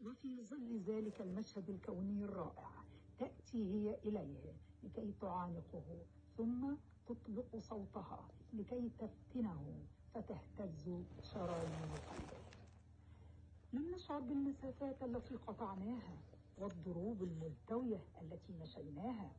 وفي ظل ذلك المشهد الكوني الرائع تأتي هي إليه لكي تعانقه، ثم تطلق صوتها لكي تفتنه فتهتز شرايين قلبه. لم نشعر بالمسافات التي قطعناها والضروب الملتوية التي مشيناها.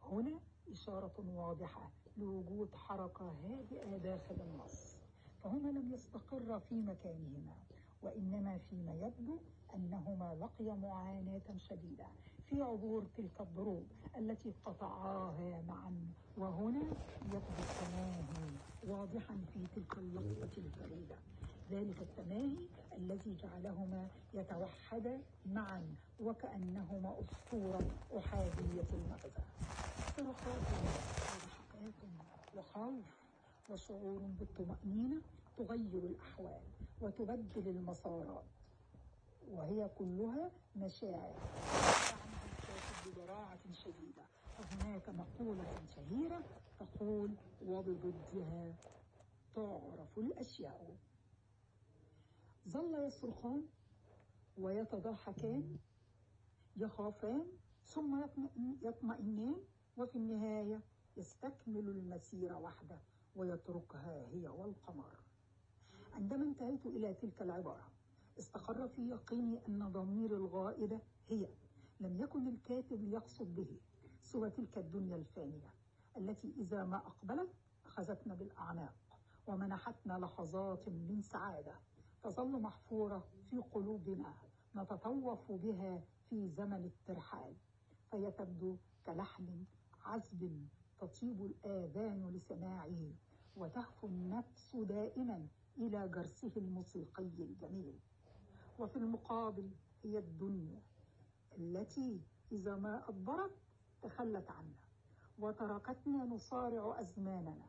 هنا إشارة واضحة لوجود حركة هادئة داخل النص، فهما لم يستقرا في مكانهما، وإنما فيما يبدو أنهما لقيا معاناة شديدة في عبور تلك الضروب التي قطعاها معا. وهنا يبدو التماهي واضحا في تلك اللقطة الفريدة، ذلك التماهي الذي جعلهما يتوحدا معا وكأنهما أسطورة أحادية المغزى. صرخات وضحكات وخوف وشعور بالطمأنينة تغير الأحوال وتبدل المسارات، وهي كلها مشاعر عنها الكاتب ببراعة شديدة. فهناك مقولة شهيرة تقول: وبضدها تعرف الأشياء. ظل يصرخان ويتضاحكان، يخافان ثم يطمئنان، وفي النهاية يستكمل المسير وحده ويتركها هي والقمر. عندما انتهيت إلى تلك العبارة استقر في يقيني أن ضمير الغائبة هي لم يكن الكاتب يقصد به سوى تلك الدنيا الفانية التي إذا ما أقبلت أخذتنا بالأعناق ومنحتنا لحظات من سعادة تظل محفورة في قلوبنا نتطوف بها في زمن الترحال، فهي تبدو كلحن عذب تطيب الآذان لسماعه وتهفو النفس دائما إلى جرسه الموسيقي الجميل. وفي المقابل هي الدنيا التي إذا ما أدبرت تخلت عنا وتركتنا نصارع أزماننا،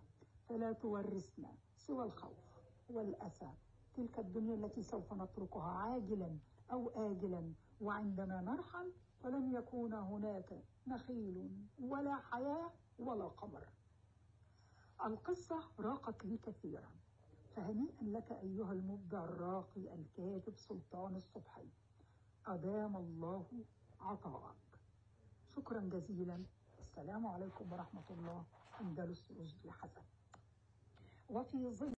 فلا تورثنا سوى الخوف والأسى. تلك الدنيا التي سوف نتركها عاجلا أو آجلا، وعندما نرحل فلن يكون هناك نخيل ولا حياة ولا قمر. القصة راقت لي كثيرا، فهنيئا لك أيها المبدع الراقي الكاتب سلطان الصبحي، أدام الله عطاءك. شكرا جزيلا. السلام عليكم ورحمة الله. أندلس رشدي حسن. وفي ظل